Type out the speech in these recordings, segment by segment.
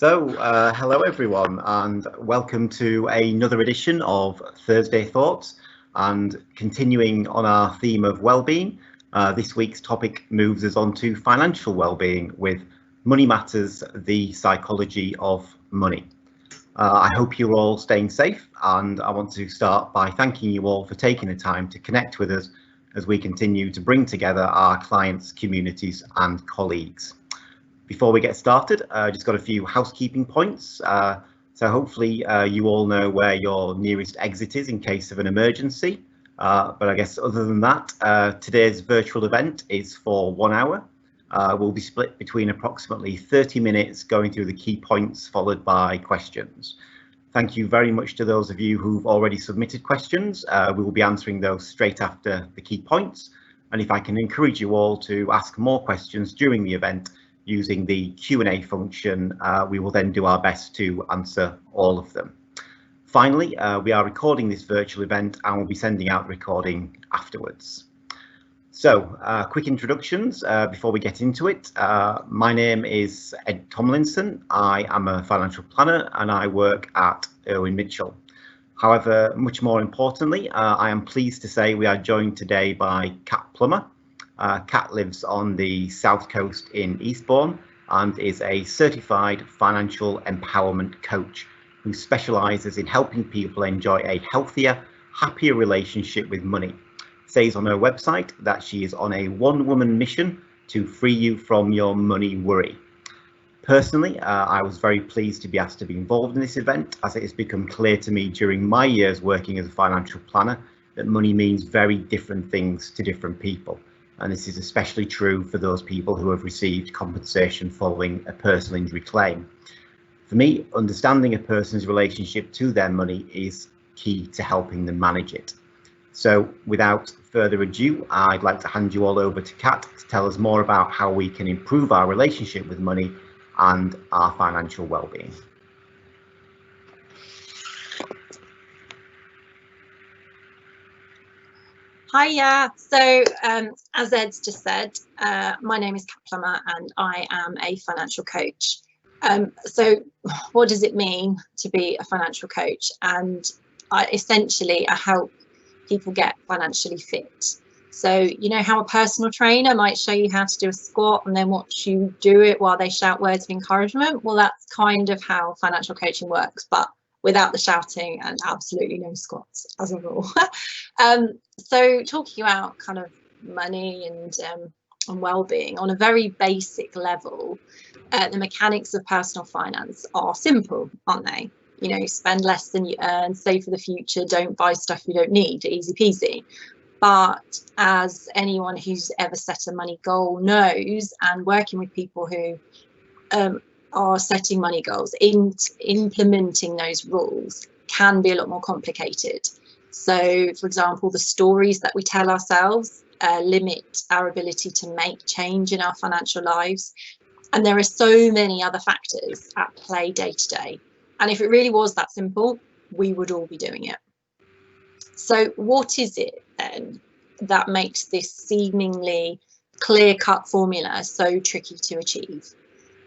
Hello everyone, and welcome to another edition of Thursday Thoughts. And continuing on our theme of well-being, this week's topic moves us on to financial well-being with Money Matters, the psychology of money. I hope you're all staying safe, and I want to start by thanking you all for taking the time to connect with us as we continue to bring together our clients, communities and colleagues. Before we get started, just got a few housekeeping points. So hopefully you all know where your nearest exit is in case of an emergency. But I guess other than that, today's virtual event is for 1 hour. We'll be split between approximately 30 minutes going through the key points followed by questions. Thank you very much to those of you who've already submitted questions. We will be answering those straight after the key points. And if I can encourage you all to ask more questions during the event, using the Q&A function, we will then do our best to answer all of them. Finally, we are recording this virtual event and we'll be sending out the recording afterwards. So, quick introductions before we get into it. My name is Ed Tomlinson. I am a financial planner and I work at Irwin Mitchell. However, much more importantly, I am pleased to say we are joined today by Kat Plummer. Kat lives on the south coast in Eastbourne and is a certified financial empowerment coach who specialises in helping people enjoy a healthier, happier relationship with money. Says on her website that she is on a one-woman mission to free you from your money worry. Personally, I was very pleased to be asked to be involved in this event, as it has become clear to me during my years working as a financial planner that money means very different things to different people. And this is especially true for those people who have received compensation following a personal injury claim. For me, understanding a person's relationship to their money is key to helping them manage it. So without further ado, I'd like to hand you all over to Kat to tell us more about how we can improve our relationship with money and our financial well-being. Hiya. So as Ed's just said, my name is Kat Plummer and I am a financial coach. So what does it mean to be a financial coach? And essentially I help people get financially fit. So you know how a personal trainer might show you how to do a squat and then watch you do it while they shout words of encouragement? Well, that's kind of how financial coaching works, but without the shouting and absolutely no squats as a rule. So talking about kind of money and well-being on a very basic level, the mechanics of personal finance are simple, aren't they? You know, spend less than you earn, save for the future, don't buy stuff you don't need, easy peasy. But as anyone who's ever set a money goal knows, and working with people who are setting money goals, implementing those rules can be a lot more complicated. So, for example, the stories that we tell ourselves limit our ability to make change in our financial lives. And there are so many other factors at play day to day. And if it really was that simple, we would all be doing it. So what is it then that makes this seemingly clear-cut formula so tricky to achieve?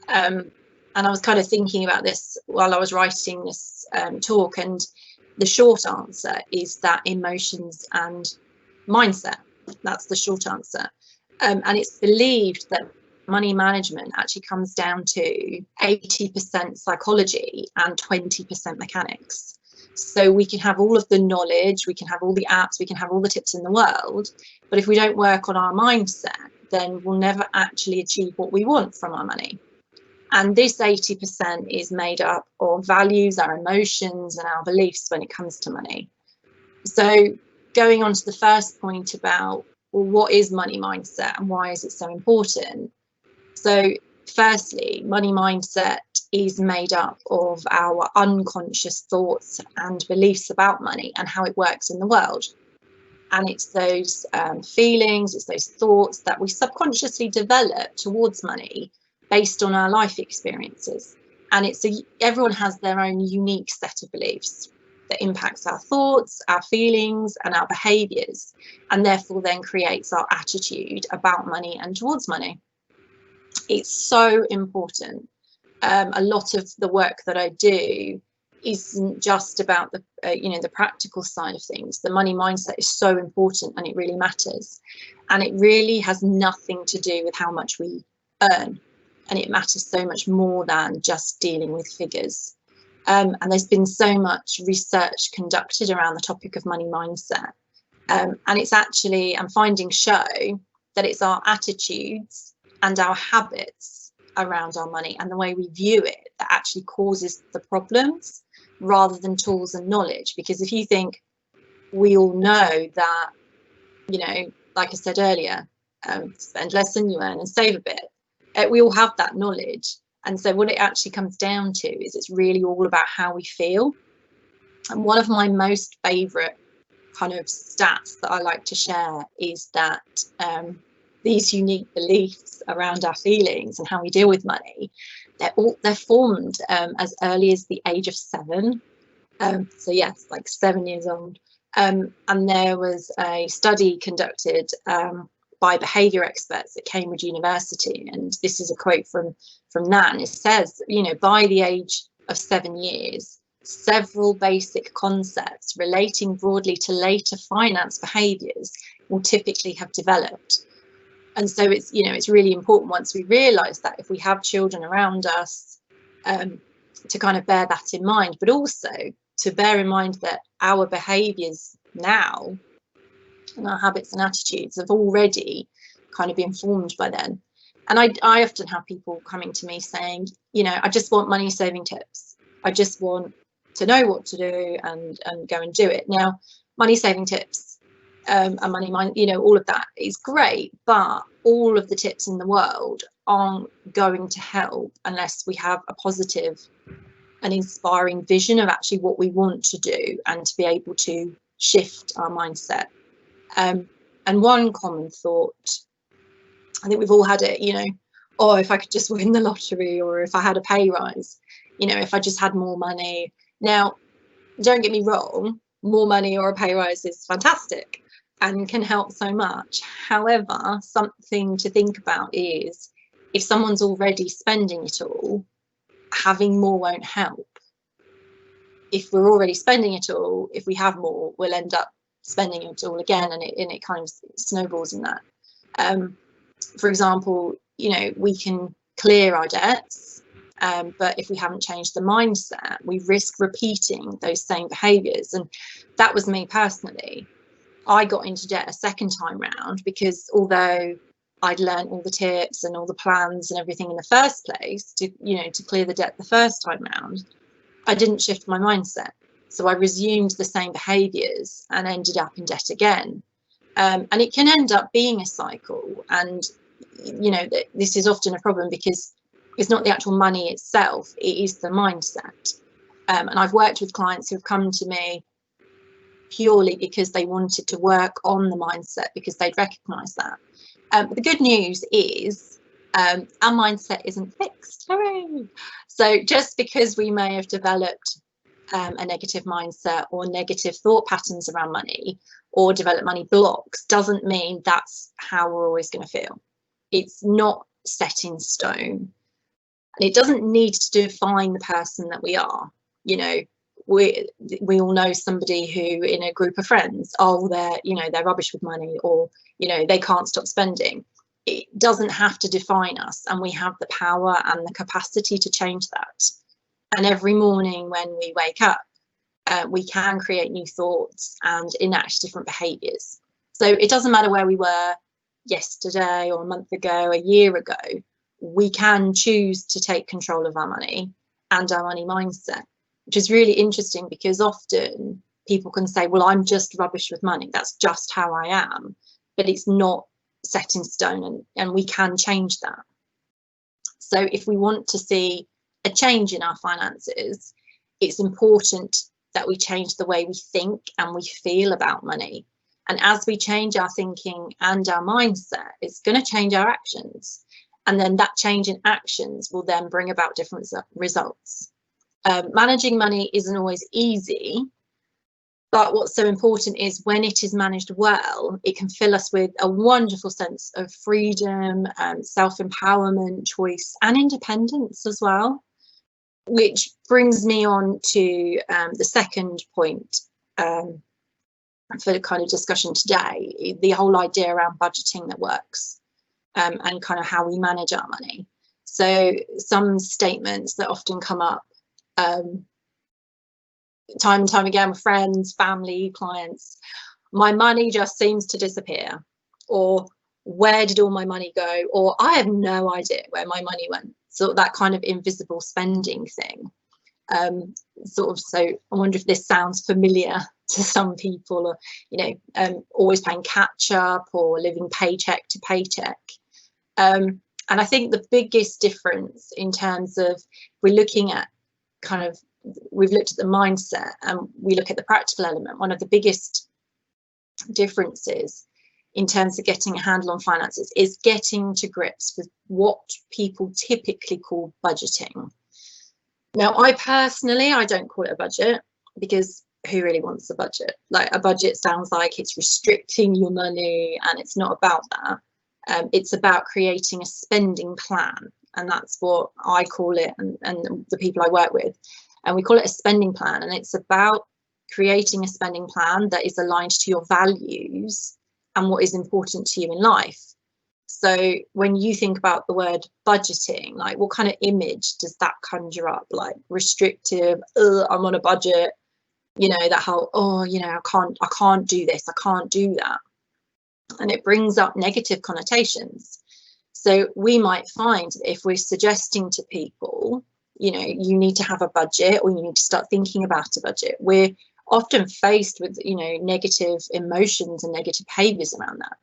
And I was kind of thinking about this while I was writing this talk, and the short answer is that emotions and mindset. That's the short answer. And it's believed that money management actually comes down to 80% psychology and 20% mechanics. So we can have all of the knowledge, we can have all the apps, we can have all the tips in the world, but if we don't work on our mindset, then we'll never actually achieve what we want from our money. And this 80% is made up of values, our emotions and our beliefs when it comes to money. So going on to the first point about, well, what is money mindset and why is it so important? So firstly, money mindset is made up of our unconscious thoughts and beliefs about money and how it works in the world. And it's those feelings, it's those thoughts that we subconsciously develop towards money based on our life experiences. And everyone has their own unique set of beliefs that impacts our thoughts, our feelings and our behaviours, and therefore then creates our attitude about money and towards money. It's so important a lot of the work that I do isn't just about the the practical side of things. The money mindset is so important, and it really matters, and it really has nothing to do with how much we earn, and it matters so much more than just dealing with figures. And there's been so much research conducted around the topic of money mindset, and it's actually, and findings show that it's our attitudes and our habits around our money and the way we view it that actually causes the problems, rather than tools and knowledge. Because if you think, we all know that, like I said earlier, spend less than you earn and save a bit. We all have that knowledge. And so what it actually comes down to is it's really all about how we feel. And one of my most favourite kind of stats that I like to share is that these unique beliefs around our feelings and how we deal with money, they're formed as early as the age of 7. So yes, like 7 years old. And there was a study conducted by behaviour experts at Cambridge University, and this is a quote from that, and it says, by the age of 7 years, several basic concepts relating broadly to later finance behaviours will typically have developed. And so it's really important, once we realise that, if we have children around us, to kind of bear that in mind, but also to bear in mind that our behaviours now and our habits and attitudes have already kind of been formed by then. And I often have people coming to me saying, I just want money saving tips. I just want to know what to do and go and do it. Now, money saving tips and money mind, all of that is great, but all of the tips in the world aren't going to help unless we have a positive and inspiring vision of actually what we want to do, and to be able to shift our mindset. And one common thought, I think we've all had it, oh, if I could just win the lottery, or if I had a pay rise, if I just had more money. Now, don't get me wrong, more money or a pay rise is fantastic and can help so much. However, something to think about is, if someone's already spending it all, having more won't help. If we're already spending it all, if we have more, we'll end up spending it all again, and it kind of snowballs in that. For example, we can clear our debts, but if we haven't changed the mindset, we risk repeating those same behaviours. And that was me personally. I got into debt a second time round because, although I'd learned all the tips and all the plans and everything in the first place to clear the debt the first time round, I didn't shift my mindset. So I resumed the same behaviours and ended up in debt again. And it can end up being a cycle. And, this is often a problem because it's not the actual money itself, it is the mindset. And I've worked with clients who've come to me purely because they wanted to work on the mindset, because they'd recognise that. But the good news is our mindset isn't fixed. Hooray! So just because we may have developed a negative mindset or negative thought patterns around money, or develop money blocks, doesn't mean that's how we're always going to feel. It's not set in stone, and it doesn't need to define the person that we are. We all know somebody who, in a group of friends, they're rubbish with money, or they can't stop spending. It doesn't have to define us, and we have the power and the capacity to change that. And every morning when we wake up, we can create new thoughts and enact different behaviours. So it doesn't matter where we were yesterday or a month ago, a year ago, we can choose to take control of our money and our money mindset, which is really interesting, because often people can say, well, I'm just rubbish with money, that's just how I am, but it's not set in stone, and we can change that. So if we want to see a change in our finances, it's important that we change the way we think and we feel about money. And as we change our thinking and our mindset, it's going to change our actions. And then that change in actions will then bring about different results. Managing money isn't always easy, but what's so important is, when it is managed well, it can fill us with a wonderful sense of freedom, self-empowerment, choice, and independence as well. which brings me on to the second point for the kind of discussion today, the whole idea around budgeting that works, and kind of how we manage our money. So some statements that often come up time and time again with friends, family, clients: my money just seems to disappear, or where did all my money go, or I have no idea where my money went. So that kind of invisible spending thing. So I wonder if this sounds familiar to some people, or, you know, always playing catch up or living paycheck to paycheck. And I think the biggest difference in terms of, we're looking at kind of, we've looked at the mindset and we look at the practical element. One of the biggest differences in terms of getting a handle on finances is getting to grips with what people typically call budgeting. Now, I don't call it a budget, because who really wants a budget? Like, a budget sounds like it's restricting your money, and it's not about that. It's about creating a spending plan, and that's what I call it, and the people I work with, and we call it a spending plan. And it's about creating a spending plan that is aligned to your values and what is important to you in life. So when you think about the word budgeting, like, what kind of image does that conjure up? Like, restrictive, I'm on a budget, you know, that whole, oh, you know, I can't do this, I can't do that. And it brings up negative connotations. So we might find that if we're suggesting to people, you know, you need to have a budget, or you need to start thinking about a budget, we're often faced with, you know, negative emotions and negative behaviors around that.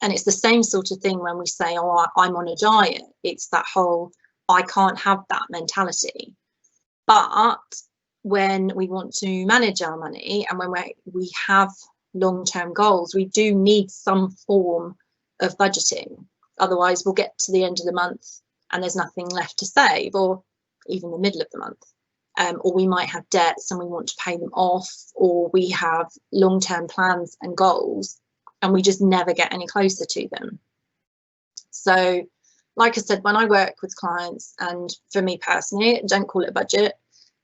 And it's the same sort of thing when we say, oh, I'm on a diet. It's that whole, I can't have that mentality. But when we want to manage our money, and when we have long-term goals, we do need some form of budgeting. Otherwise, we'll get to the end of the month and there's nothing left to save, or even the middle of the month. Or we might have debts and we want to pay them off, or we have long-term plans and goals and we just never get any closer to them. So, like I said, when I work with clients, and for me personally, don't call it a budget,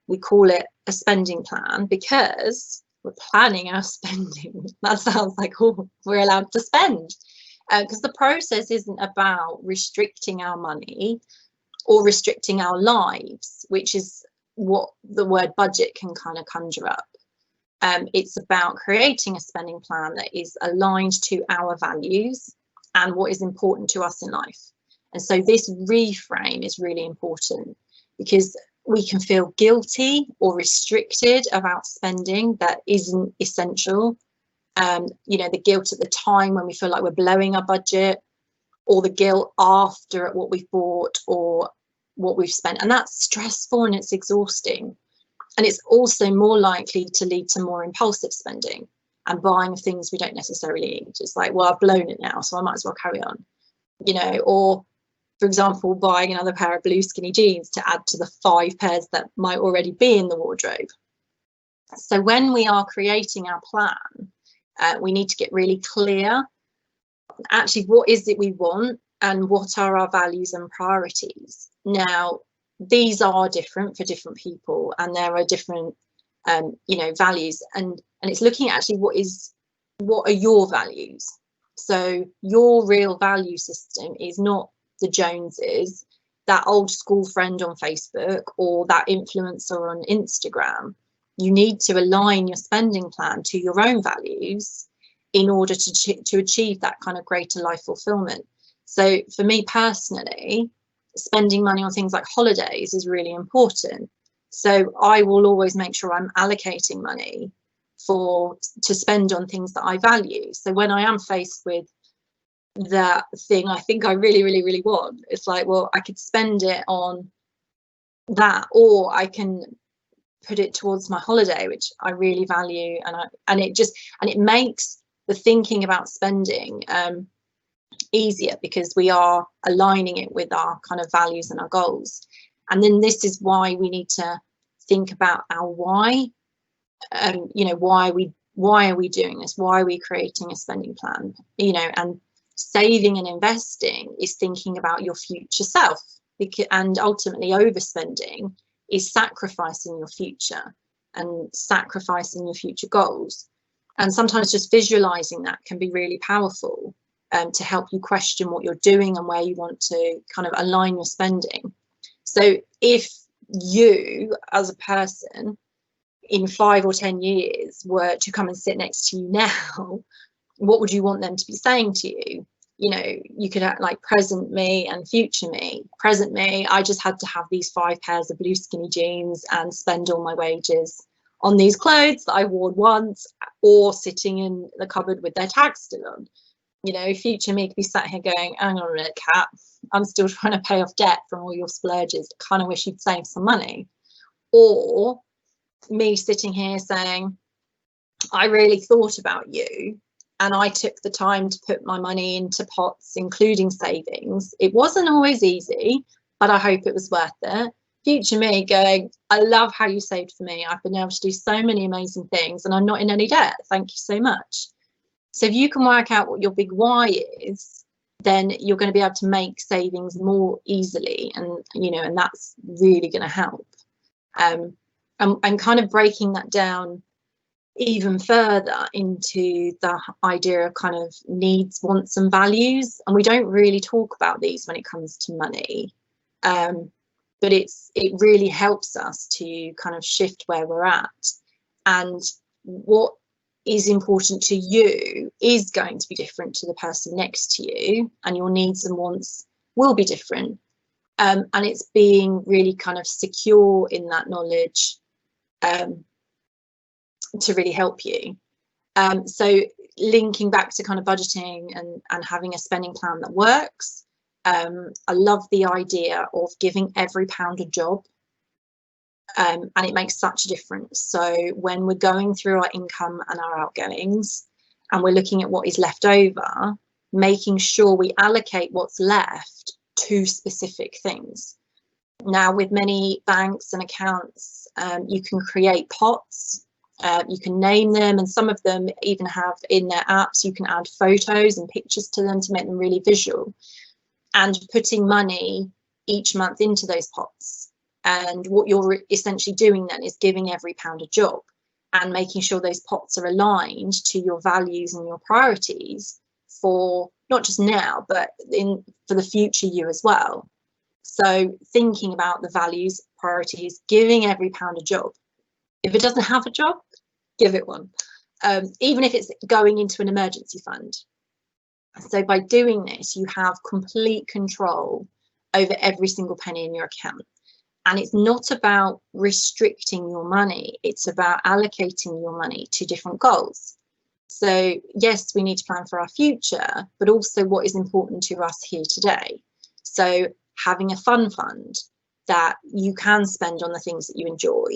we call it a spending plan, because we're planning our spending. That sounds like, oh, we're allowed to spend. Because the process isn't about restricting our money or restricting our lives, which is what the word budget can kind of conjure up. It's about creating a spending plan that is aligned to our values and what is important to us in life. And so this reframe is really important, because we can feel guilty or restricted about spending that isn't essential. You know, the guilt at the time when we feel like we're blowing our budget, or the guilt after at what we've bought or what we've spent, and that's stressful and it's exhausting. And it's also more likely to lead to more impulsive spending and buying of things we don't necessarily need. It's like, well, I've blown it now, so I might as well carry on, you know. Or, for example, buying another pair of blue skinny jeans to add to the 5 pairs that might already be in the wardrobe. So when we are creating our plan, we need to get really clear, actually, what is it we want and what are our values and priorities. Now, these are different for different people, and there are different you know, values, and it's looking at actually what are your values. So your real value system is not the Joneses, that old school friend on Facebook, or that influencer on Instagram. You need to align your spending plan to your own values in order to achieve that kind of greater life fulfillment. So for me personally, spending money on things like holidays is really important. So I will always make sure I'm allocating money to spend on things that I value. So when I am faced with that thing I think I really, really, really want, it's like, well, I could spend it on that, or I can put it towards my holiday, which I really value, and it makes the thinking about spending easier, because we are aligning it with our kind of values and our goals. And then this is why we need to think about our why. You know, why are we doing this? Why are we creating a spending plan? You know, and saving and investing is thinking about your future self, and ultimately overspending is sacrificing your future and sacrificing your future goals. And sometimes just visualizing that can be really powerful to help you question what you're doing and where you want to kind of align your spending. So if you as a person in 5 or 10 years were to come and sit next to you now, what would you want them to be saying to you? You know, you could act like present me and future me. Present me, I just had to have these 5 pairs of blue skinny jeans and spend all my wages on these clothes that I wore once, or sitting in the cupboard with their tags still on. You know, future me could be sat here going, hang on a minute, Kat, I'm still trying to pay off debt from all your splurges. Kind of wish you'd save some money. Or me sitting here saying, I really thought about you and I took the time to put my money into pots, including savings. It wasn't always easy, but I hope it was worth it. Future me going, I love how you saved for me. I've been able to do so many amazing things and I'm not in any debt. Thank you so much. So if you can work out what your big why is, then you're going to be able to make savings more easily, and you know, and that's really going to help. And kind of breaking that down even further into the idea of kind of needs, wants and values. And we don't really talk about these when it comes to money, but it really helps us to kind of shift where we're at. And what is important to you is going to be different to the person next to you, and your needs and wants will be different. And it's being really kind of secure in that knowledge to really help you. So linking back to kind of budgeting and having a spending plan that works. I love the idea of giving every pound a job, and it makes such a difference. So when we're going through our income and our outgoings and we're looking at what is left over, making sure we allocate what's left to specific things. Now, with many banks and accounts, you can create pots, you can name them, and some of them even have in their apps, you can add photos and pictures to them to make them really visual, and putting money each month into those pots. And what you're essentially doing then is giving every pound a job and making sure those pots are aligned to your values and your priorities for not just now, but for the future you as well. So thinking about the values, priorities, giving every pound a job. If it doesn't have a job, give it one, even if it's going into an emergency fund. So by doing this, you have complete control over every single penny in your account. And it's not about restricting your money, it's about allocating your money to different goals. So yes, we need to plan for our future, but also what is important to us here today. So having a fun fund that you can spend on the things that you enjoy.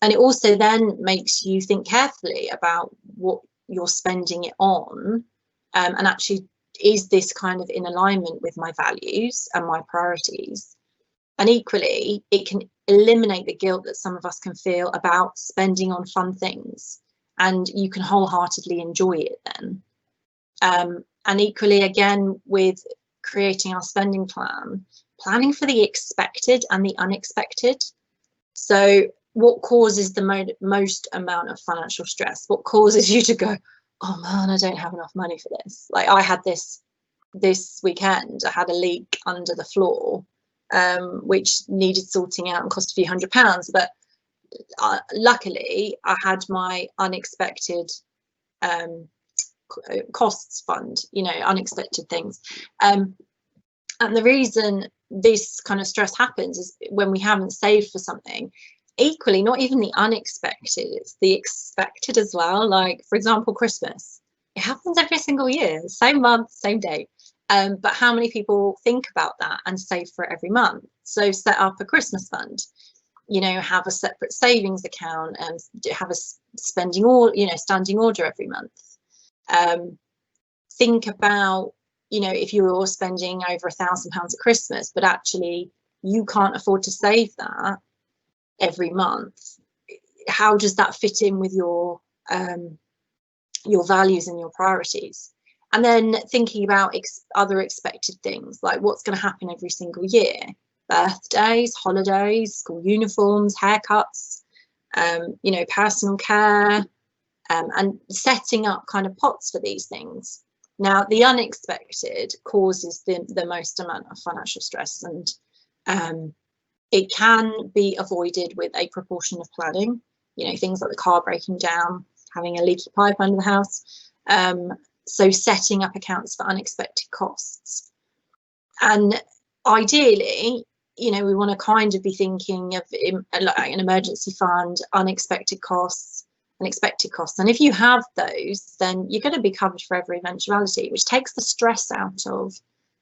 And it also then makes you think carefully about what you're spending it on, and actually, is this kind of in alignment with my values and my priorities? And equally, it can eliminate the guilt that some of us can feel about spending on fun things, and you can wholeheartedly enjoy it then. And equally, again, with creating our spending plan, planning for the expected and the unexpected. So what causes the most amount of financial stress? What causes you to go, oh man, I don't have enough money for this? Like I had this weekend, I had a leak under the floor, which needed sorting out and cost a few £100s, but luckily I had my unexpected costs fund, you know, unexpected things. And the reason this kind of stress happens is when we haven't saved for something. Equally, not even the unexpected, it's the expected as well. Like, for example, Christmas. It happens every single year, same month, same date. But how many people think about that and save for it every month? So set up a Christmas fund, you know, have a separate savings account and have a spending or, you know, standing order every month. Think about, you know, if you're spending over £1,000 at Christmas, but actually you can't afford to save that every month, how does that fit in with your values and your priorities? And then thinking about other expected things, like what's going to happen every single year. birthdays, holidays, school uniforms, haircuts, you know, personal care, and setting up kind of pots for these things. Now, the unexpected causes the most amount of financial stress, and it can be avoided with a proportion of planning, you know, things like the car breaking down, having a leaky pipe under the house. So setting up accounts for unexpected costs. And ideally, you know, we want to kind of be thinking of like an emergency fund, unexpected costs, and expected costs. And if you have those, then you're going to be covered for every eventuality, which takes the stress out of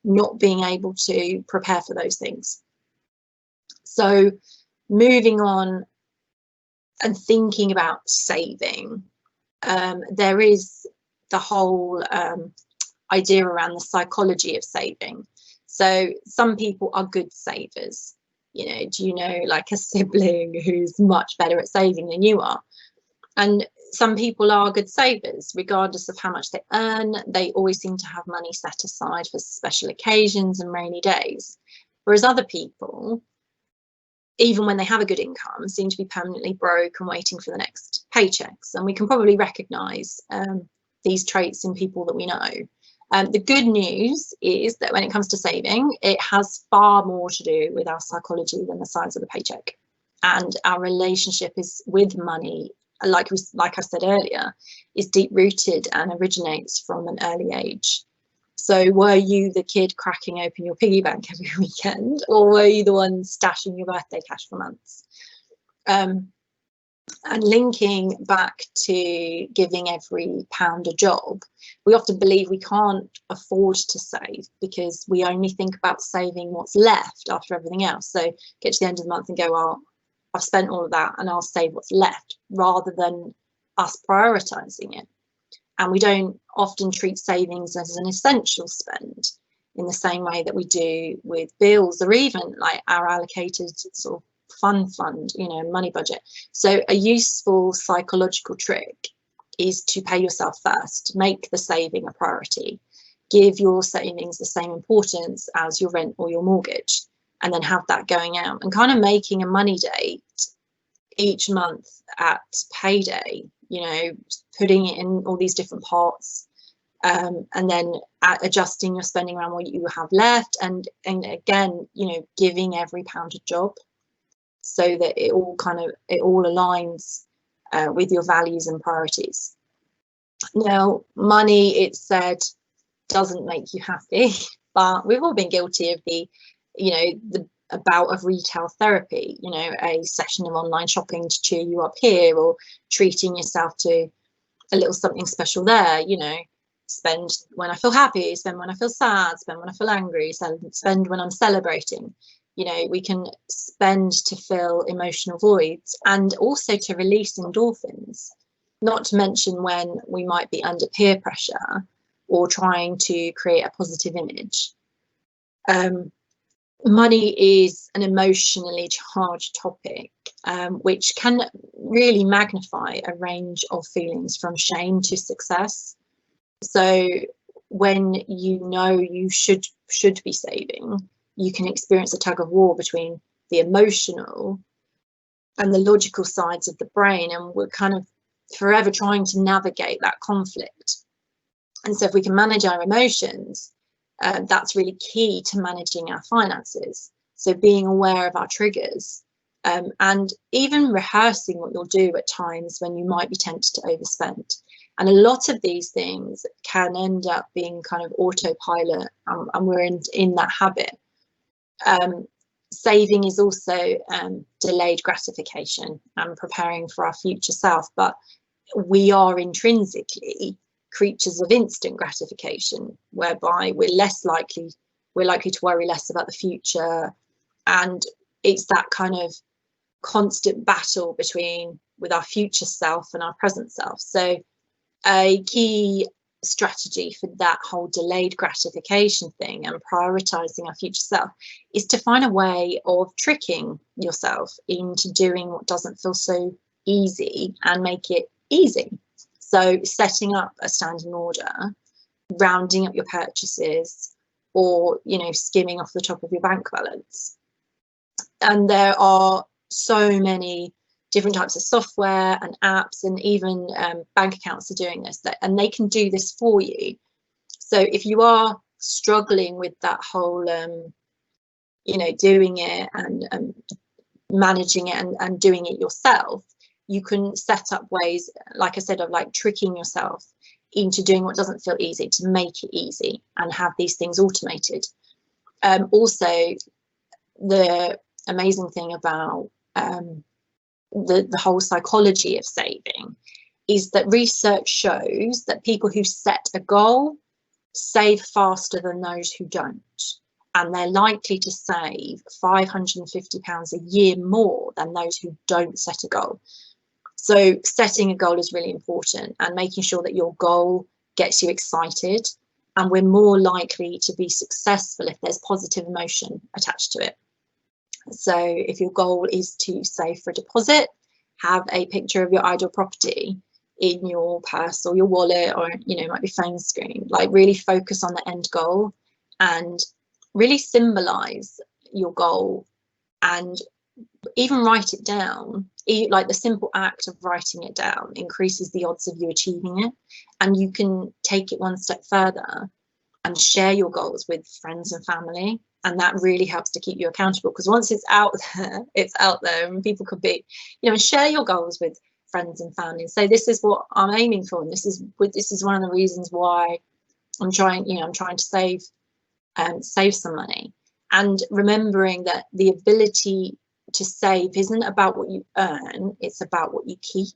not being able to prepare for those things. So moving on and thinking about saving, there is the whole idea around the psychology of saving. So some people are good savers. You know, do you know like a sibling who's much better at saving than you are? And some people are good savers, regardless of how much they earn. They always seem to have money set aside for special occasions and rainy days. Whereas other people, even when they have a good income, seem to be permanently broke and waiting for the next paychecks. And we can probably recognise these traits in people that we know. The good news is that when it comes to saving, it has far more to do with our psychology than the size of the paycheck. And our relationship is with money, like I said earlier, is deep rooted and originates from an early age. So were you the kid cracking open your piggy bank every weekend, or were you the one stashing your birthday cash for months? And linking back to giving every pound a job, we often believe we can't afford to save because we only think about saving what's left after everything else. So get to the end of the month and go, well, I've spent all of that and I'll save what's left, rather than us prioritising it. And we don't often treat savings as an essential spend in the same way that we do with bills, or even like our allocated sort of fund, you know, money budget. So a useful psychological trick is to pay yourself first, make the saving a priority, give your savings the same importance as your rent or your mortgage, and then have that going out and kind of making a money date each month at payday, you know, putting it in all these different pots, and then adjusting your spending around what you have left, and again, you know, giving every pound a job, so that it all aligns with your values and priorities. Now, money, it's said, doesn't make you happy, but we've all been guilty of the bout of retail therapy, you know, a session of online shopping to cheer you up here, or treating yourself to a little something special there, you know, spend when I feel happy, spend when I feel sad, spend when I feel angry, spend when I'm celebrating. You know, we can spend to fill emotional voids and also to release endorphins, not to mention when we might be under peer pressure or trying to create a positive image. Money is an emotionally charged topic, which can really magnify a range of feelings from shame to success. So when you know you should be saving, you can experience a tug of war between the emotional and the logical sides of the brain, and we're kind of forever trying to navigate that conflict. And so if we can manage our emotions, that's really key to managing our finances. So being aware of our triggers, and even rehearsing what you'll do at times when you might be tempted to overspend. And a lot of these things can end up being kind of autopilot, and we're in that habit. Saving is also delayed gratification and preparing for our future self, but we are intrinsically creatures of instant gratification, whereby we're likely to worry less about the future, and it's that kind of constant battle with our future self and our present self. So a key strategy for that whole delayed gratification thing and prioritizing our future self is to find a way of tricking yourself into doing what doesn't feel so easy and make it easy. So setting up a standing order, rounding up your purchases, or, you know, skimming off the top of your bank balance. And there are so many different types of software and apps, and even bank accounts are doing this, and they can do this for you. So if you are struggling with that whole doing it and managing it and doing it yourself, you can set up ways, like I said, of like tricking yourself into doing what doesn't feel easy to make it easy and have these things automated. Also, the amazing thing about the whole psychology of saving is that research shows that people who set a goal save faster than those who don't, and they're likely to save £550 a year more than those who don't set a goal. So setting a goal is really important, and making sure that your goal gets you excited, and we're more likely to be successful if there's positive emotion attached to it. So if your goal is to save for a deposit, have a picture of your ideal property in your purse or your wallet, or it might be phone screen. Like, really focus on the end goal and really symbolize your goal, and even write it down. Like, the simple act of writing it down increases the odds of you achieving it. And you can take it one step further and share your goals with friends and family, and that really helps to keep you accountable, because once it's out there, and people could be, share your goals with friends and family and say, this is what I'm aiming for, and this is one of the reasons why I'm trying to save some money. And remembering that the ability to save isn't about what you earn, it's about what you keep.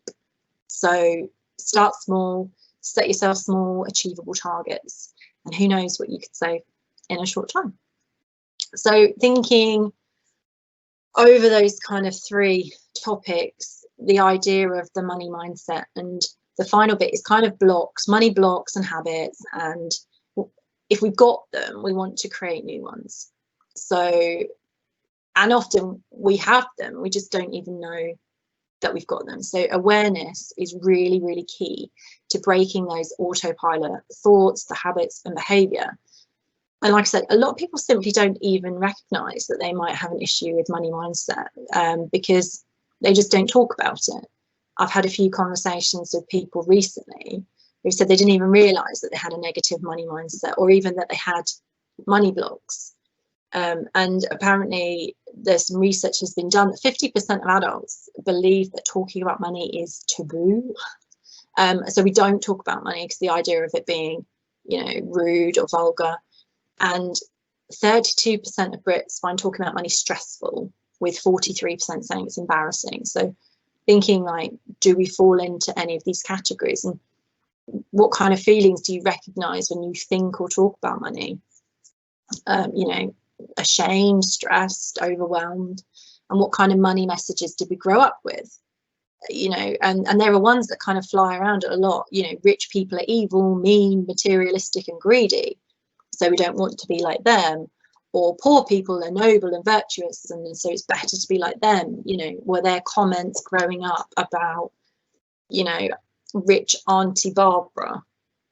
So start small, set yourself small, achievable targets, and who knows what you could save in a short time. So thinking over those kind of three topics, the idea of the money mindset, and the final bit is kind of money blocks and habits, and if we've got them, we want to create new ones. So, and often we have them, we just don't even know that we've got them. So awareness is really, really key to breaking those autopilot thoughts, the habits and behavior. And like I said, a lot of people simply don't even recognize that they might have an issue with money mindset because they just don't talk about it. I've had a few conversations with people recently who said they didn't even realize that they had a negative money mindset, or even that they had money blocks. And apparently there's some research has been done that 50% of adults believe that talking about money is taboo. So we don't talk about money because the idea of it being, rude or vulgar. And 32% of Brits find talking about money stressful, with 43% saying it's embarrassing. So thinking, like, do we fall into any of these categories? And what kind of feelings do you recognize when you think or talk about money? Ashamed, stressed, overwhelmed. And what kind of money messages did we grow up with? And there are ones that kind of fly around a lot. Rich people are evil, mean, materialistic and greedy, so we don't want to be like them. Or poor people are noble and virtuous, and so it's better to be like them. Were there comments growing up about, rich Auntie Barbara?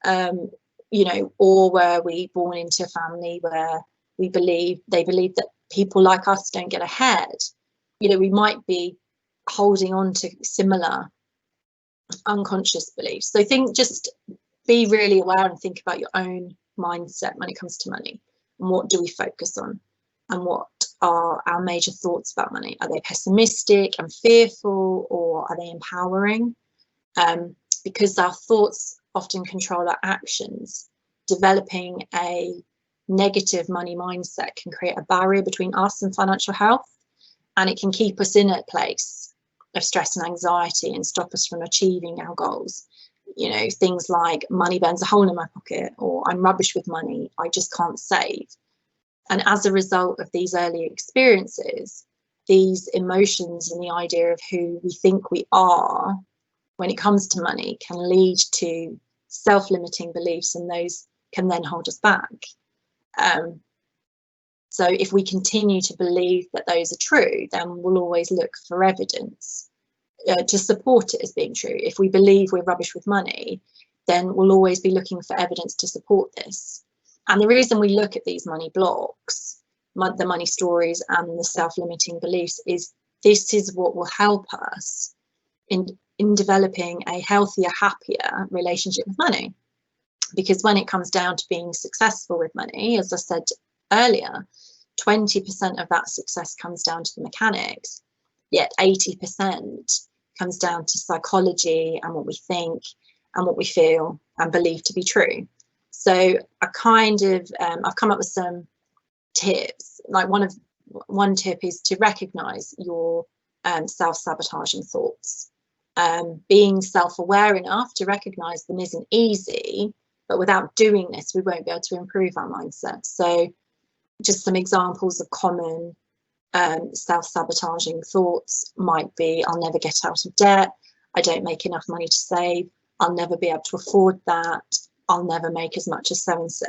Or were we born into a family where they believe that people like us don't get ahead? We might be holding on to similar unconscious beliefs. So just be really aware and think about your own mindset when it comes to money, and what do we focus on, and what are our major thoughts about money? Are they pessimistic and fearful, or are they empowering? Because our thoughts often control our actions. Developing a negative money mindset can create a barrier between us and financial health, and it can keep us in a place of stress and anxiety and stop us from achieving our goals. Things like money burns a hole in my pocket, or I'm rubbish with money, I just can't save. And as a result of these early experiences, these emotions and the idea of who we think we are when it comes to money can lead to self-limiting beliefs, and those can then hold us back. So if we continue to believe that those are true, then we'll always look for evidence to support it as being true. If we believe we're rubbish with money, then we'll always be looking for evidence to support this. And the reason we look at these money blocks the money stories and the self-limiting beliefs, is this is what will help us in developing a healthier, happier relationship with money. Because when it comes down to being successful with money, as I said earlier, 20% of that success comes down to the mechanics, yet 80% comes down to psychology and what we think and what we feel and believe to be true. So I kind of, I've come up with some tips. Like one tip is to recognize your self-sabotaging thoughts. Being self-aware enough to recognize them isn't easy, but without doing this, we won't be able to improve our mindset. So just some examples of common self-sabotaging thoughts might be, I'll never get out of debt, I don't make enough money to save, I'll never be able to afford that, I'll never make as much as so-and-so.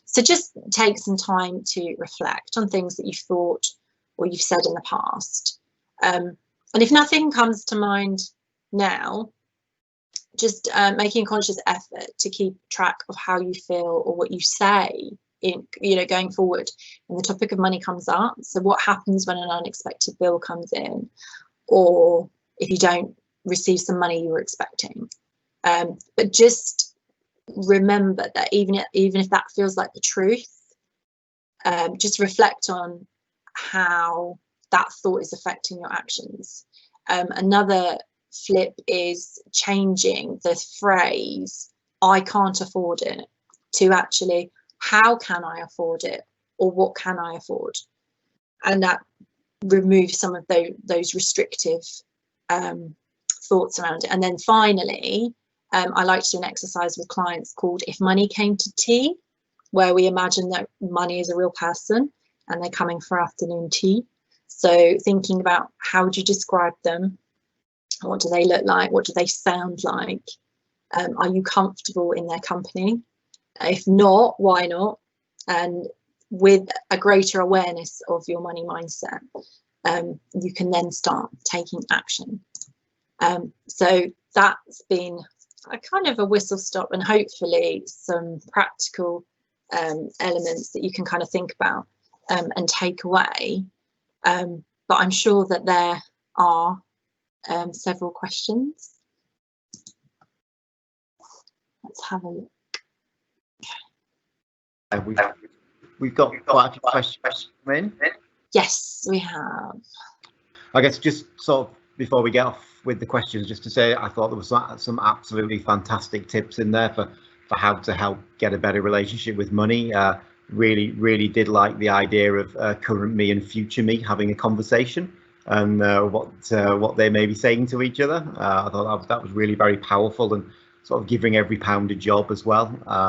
So just take some time to reflect on things that you've thought or you've said in the past. And if nothing comes to mind now, just making a conscious effort to keep track of how you feel or what you say in, going forward when the topic of money comes up. So what happens when an unexpected bill comes in, or if you don't receive some money you were expecting. But just remember that even if that feels like the truth, just reflect on how that thought is affecting your actions. Another flip is changing the phrase "I can't afford it" to actually "how can I afford it?" or "what can I afford?" And that removes some of those restrictive thoughts around it. And then finally, I like to do an exercise with clients called "If Money Came to Tea," where we imagine that money is a real person and they're coming for afternoon tea. So thinking about how would you describe them? What do they look like? What do they sound like? Are you comfortable in their company? If not, why not? And with a greater awareness of your money mindset, you can then start taking action. So that's been a kind of a whistle stop and hopefully some practical elements that you can kind of think about and take away. But I'm sure that there are several questions. Let's have a look. We've got quite a few questions in. Yes, we have. I guess just sort of before we get off with the questions, just to say I thought there was some absolutely fantastic tips in there for how to help get a better relationship with money. Really did like the idea of current me and future me having a conversation and what they may be saying to each other. I thought that was really very powerful, and sort of giving every pound a job as well.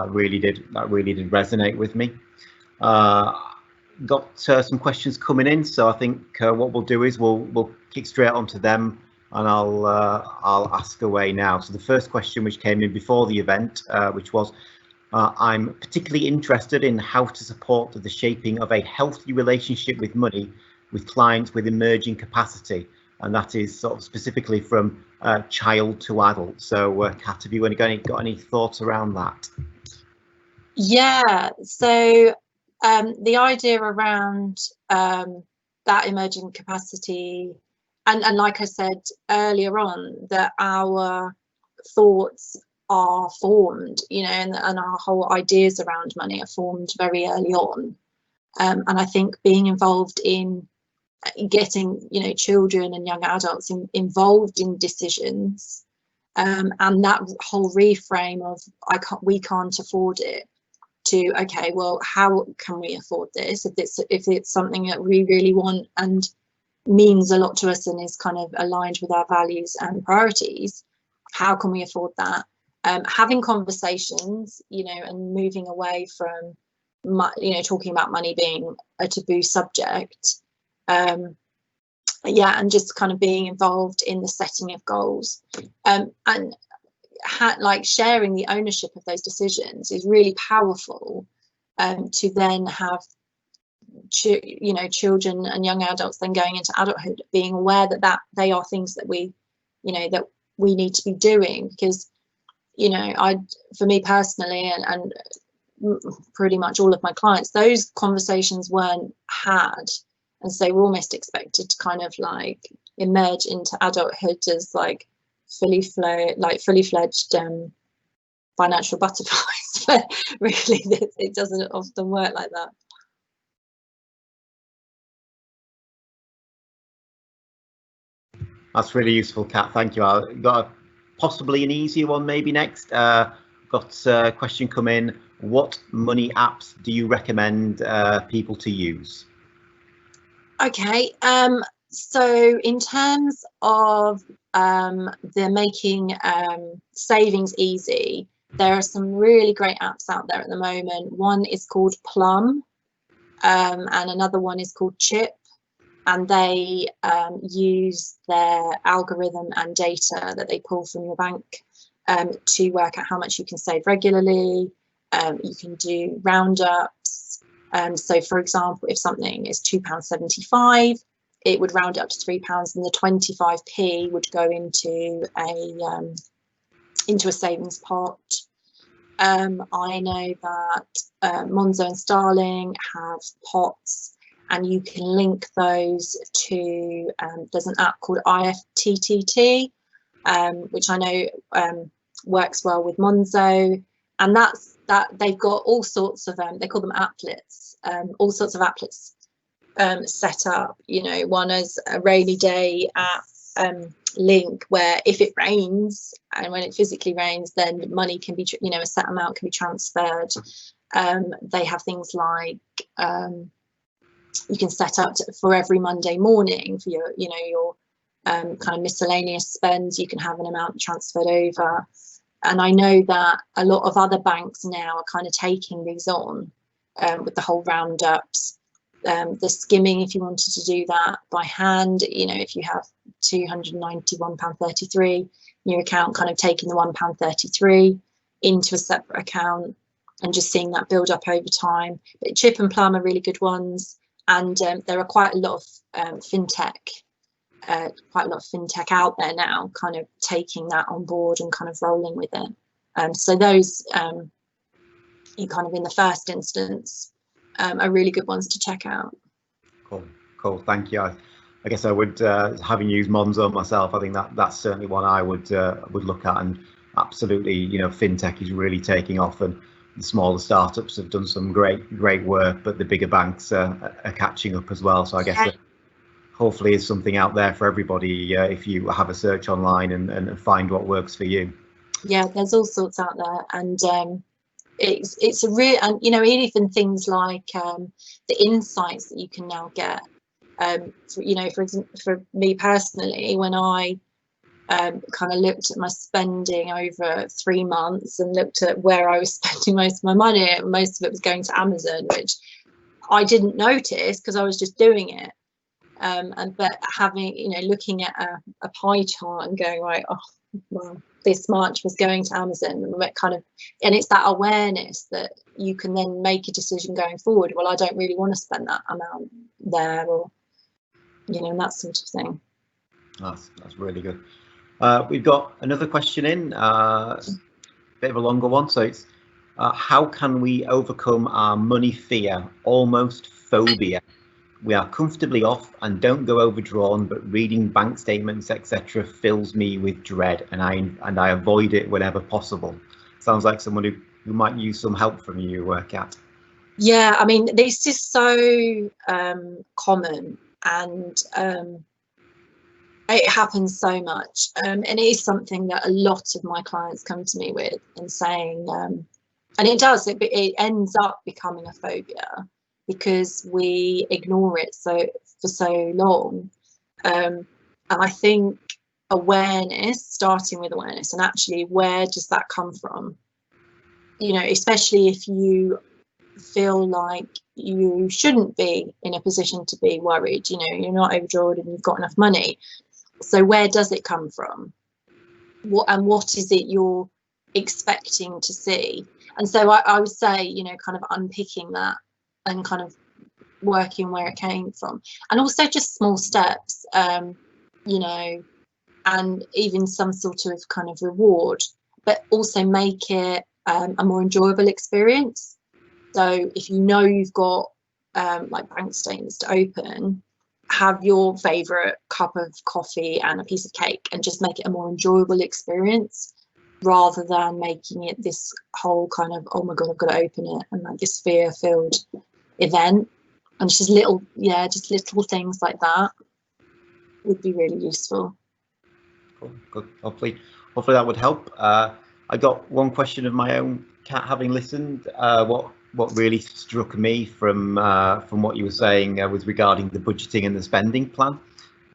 Really did resonate with me. Got some questions coming in, so I think what we'll do is we'll kick straight onto them, and I'll ask away now. So the first question, which came in before the event, which was, I'm particularly interested in how to support the shaping of a healthy relationship with money with clients with emerging capacity, and that is sort of specifically from child to adult. So Kat, have you got any thoughts around that? Yeah, so the idea around that emerging capacity, and like I said earlier on, that our thoughts are formed, and our whole ideas around money are formed very early on. And I think being involved in getting, children and young adults involved in decisions, and that whole reframe of we can't afford it, to okay, well, how can we afford this if it's something that we really want and means a lot to us and is kind of aligned with our values and priorities? How can we afford that? Having conversations, and moving away from talking about money being a taboo subject. And just kind of being involved in the setting of goals, and like sharing the ownership of those decisions is really powerful, to then have children and young adults then going into adulthood being aware that they are things that we need to be doing, because for me personally, and pretty much all of my clients, those conversations weren't had, and so we're almost expected to kind of like emerge into adulthood as like fully fledged financial butterflies. But really it doesn't often work like that. That's really useful, Kat. Thank you. I've got possibly an easier one maybe next. Got a question come in. What money apps do you recommend people to use? Okay, so in terms of the making savings easy, there are some really great apps out there at the moment. One is called Plum, and another one is called Chip, and they use their algorithm and data that they pull from your bank to work out how much you can save regularly. You can do roundups. So for example, if something is £2.75, it would round it up to £3, and the 25p would go into a savings pot. I know that Monzo and Starling have pots, and you can link those to, there's an app called IFTTT, which I know works well with Monzo, and that they've got all sorts of, they call them applets, all sorts of applets set up. You know, one is a rainy day app link, where if it rains, and when it physically rains, then money can be, you know, a set amount can be transferred. They have things like you can set up for every Monday morning for your, you know, your kind of miscellaneous spends, you can have an amount transferred over. And I know that a lot of other banks now are kind of taking these on with the whole roundups. The skimming, if you wanted to do that by hand, you know, if you have £291.33 in your account, kind of taking the £1.33 into a separate account and just seeing that build up over time. But Chip and Plum are really good ones, and there are quite a lot of fintech out there now, kind of taking that on board and kind of rolling with it. So those, you kind of in the first instance, are really good ones to check out. Cool. Thank you. I guess I would, having used Monzo myself, I think that's certainly one I would look at, and absolutely, you know, fintech is really taking off, and the smaller startups have done some great work, but the bigger banks are catching up as well. So I guess hopefully is something out there for everybody if you have a search online and find what works for you. Yeah, there's all sorts out there, and it's a real, and you know, even things like the insights that you can now get. You know, for me personally, when I kind of looked at my spending over 3 months and looked at where I was spending most of my money, most of it was going to Amazon, which I didn't notice because I was just doing it. But having, you know, looking at a pie chart and going, right, oh well, this much was going to Amazon, and kind of, and it's that awareness that you can then make a decision going forward. Well, I don't really want to spend that amount there, or, you know, and that sort of thing. That's really good. We've got another question in, a bit of a longer one. So it's how can we overcome our money fear, almost phobia? We are comfortably off and don't go overdrawn, but reading bank statements, etc., fills me with dread, and I avoid it whenever possible. Sounds like someone who might use some help from you, Kat. Yeah, I mean, this is so common, and it happens so much, and it is something that a lot of my clients come to me with and saying, and it ends up becoming a phobia because we ignore it for so long. And I think starting with awareness, and actually, where does that come from? You know, especially if you feel like you shouldn't be in a position to be worried, you know, you're not overdrawn and you've got enough money. So where does it come from? What is it you're expecting to see? And so I would say, you know, kind of unpicking that and kind of working where it came from, and also just small steps, you know, and even some sort of kind of reward, but also make it a more enjoyable experience. So if you know you've got like bank statements to open, have your favorite cup of coffee and a piece of cake and just make it a more enjoyable experience, rather than making it this whole kind of, oh my god, I've got to open it, and like this fear-filled event. And just little things like that would be really useful. Cool, good. Hopefully that would help. I got one question of my own, Kat, having listened. What really struck me from what you were saying was regarding the budgeting and the spending plan,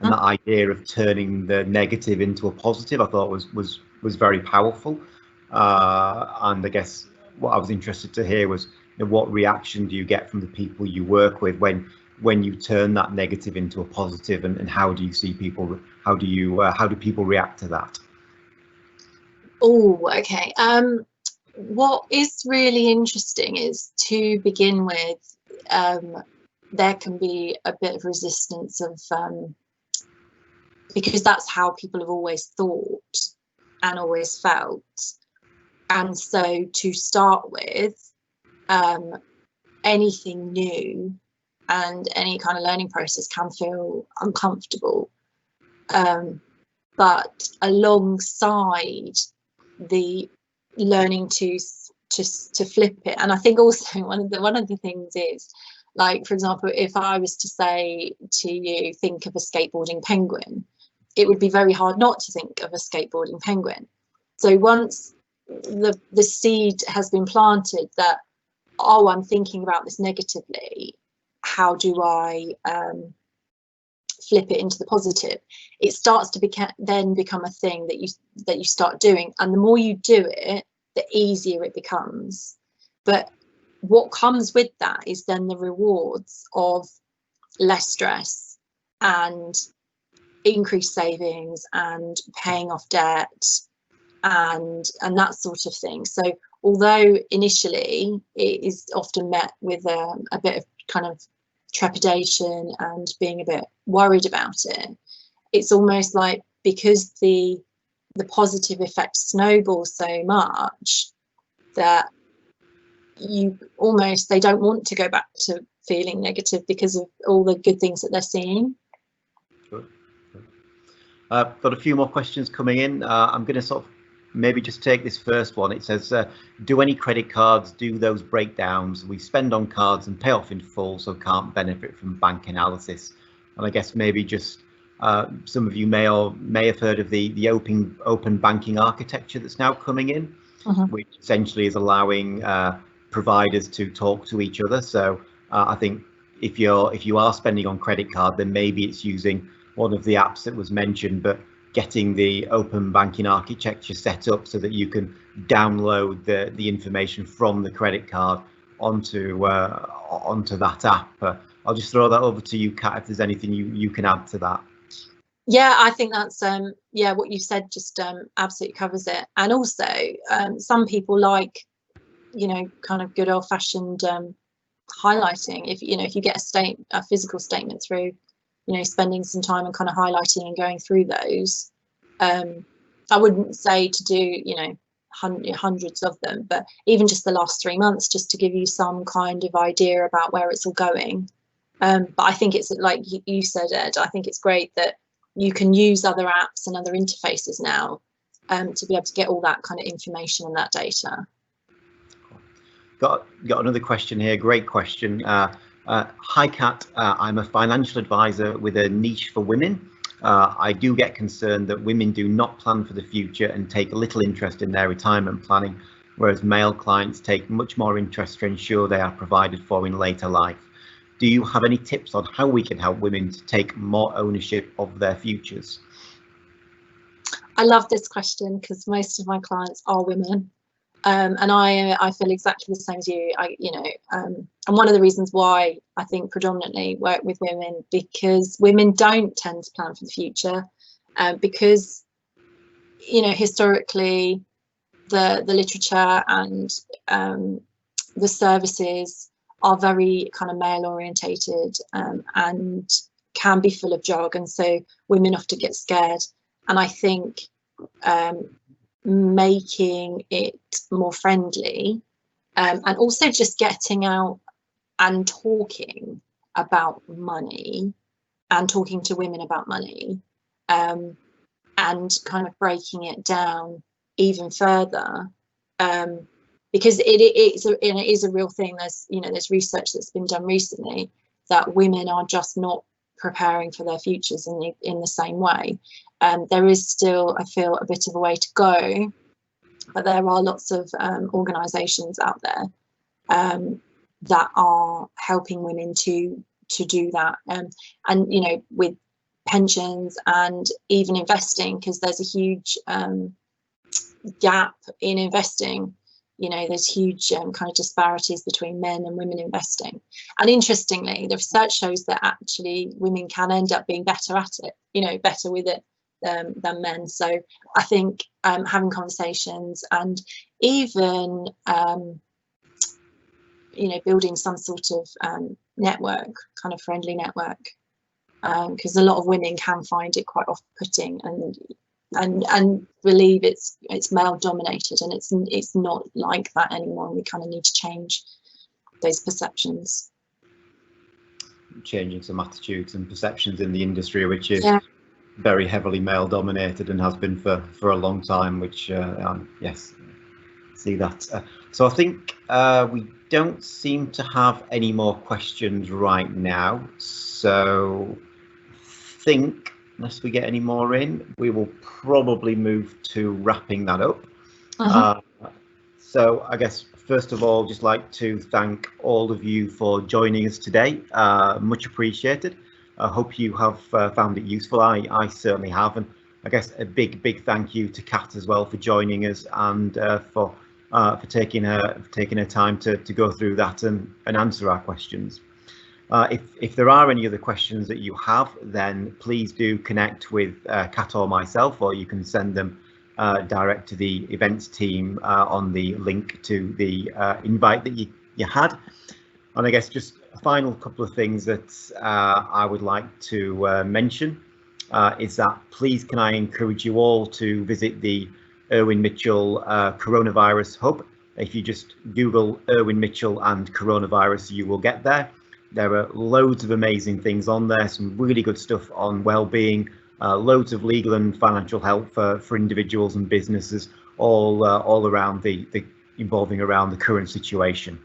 and that idea of turning the negative into a positive. I thought was very powerful. And I guess what I was interested to hear was, what reaction do you get from the people you work with when you turn that negative into a positive, and how do you see people? How do people react to that? Oh, okay. What is really interesting is, to begin with, there can be a bit of resistance of because that's how people have always thought and always felt. And so to start with, anything new and any kind of learning process can feel uncomfortable. But alongside the learning to flip it, and I think also one of the things is, like, for example, if I was to say to you, think of a skateboarding penguin, it would be very hard not to think of a skateboarding penguin. So once the seed has been planted that, oh, I'm thinking about this negatively, how do I flip it into the positive? It starts to become a thing that you start doing, and the more you do it, the easier it becomes. But what comes with that is then the rewards of less stress and increased savings and paying off debt and that sort of thing. So although initially it is often met with a bit of kind of trepidation and being a bit worried about it, it's almost like, because the positive effect snowballs so much that they don't want to go back to feeling negative because of all the good things that they're seeing. Good. Got a few more questions coming in. I'm going to sort of maybe just take this first one. It says, do any credit cards do those breakdowns? We spend on cards and pay off in full, so can't benefit from bank analysis. And I guess maybe just some of you may have heard of the open banking architecture that's now coming in, which essentially is allowing providers to talk to each other. So I think if you are spending on credit card, then maybe it's using one of the apps that was mentioned, but getting the open banking architecture set up so that you can download the information from the credit card onto that app. I'll just throw that over to you, Kat, if there's anything you can add to that. Yeah, I think that's what you said just absolutely covers it. And also some people like, kind of good old-fashioned highlighting. If you get a physical statement through, spending some time and kind of highlighting and going through those. I wouldn't say to do hundreds of them, but even just the last 3 months, just to give you some kind of idea about where it's all going. But I think it's, like you said, Ed, I think it's great that you can use other apps and other interfaces now to be able to get all that kind of information and that data. Got another question here. Great question. Hi, Kat. I'm a financial advisor with a niche for women. I do get concerned that women do not plan for the future and take little interest in their retirement planning, whereas male clients take much more interest to ensure they are provided for in later life. Do you have any tips on how we can help women to take more ownership of their futures? I love this question because most of my clients are women. And I feel exactly the same as you. And one of the reasons why I think predominantly work with women, because women don't tend to plan for the future, because historically the literature and the services are very kind of male orientated and can be full of jargon, so women often get scared. And I think making it more friendly and also just getting out and talking about money and talking to women about money, and kind of breaking it down even further, because it is a real thing. There's research that's been done recently that women are just not preparing for their futures in the same way. There is still, I feel, a bit of a way to go, but there are lots of organisations out there that are helping women to do that, and with pensions and even investing, because there's a huge gap in investing. There's huge kind of disparities between men and women investing, and interestingly the research shows that actually women can end up being better at it, better with it than men. So I think having conversations and even building some sort of network, kind of friendly network, because a lot of women can find it quite off-putting and believe it's male dominated, and it's not like that anymore, and we kind of need to change those perceptions. Changing some attitudes and perceptions in the industry, which is very heavily male dominated and has been for a long time, which yes, see that. So I think we don't seem to have any more questions right now, so I think unless we get any more in, we will probably move to wrapping that up. So I guess first of all, just like to thank all of you for joining us today. Much appreciated. I hope you have found it useful. I certainly have, and I guess a big thank you to Kat as well for joining us, and for taking her time to go through that and answer our questions. If there are any other questions that you have, then please do connect with Kat or myself, or you can send them direct to the events team on the link to the invite that you had. And I guess just a final couple of things that I would like to mention is that please can I encourage you all to visit the Irwin Mitchell coronavirus hub. If you just Google Irwin Mitchell and coronavirus, you will get there. There are loads of amazing things on there, some really good stuff on well-being, loads of legal and financial help for individuals and businesses, all around the involving around the current situation.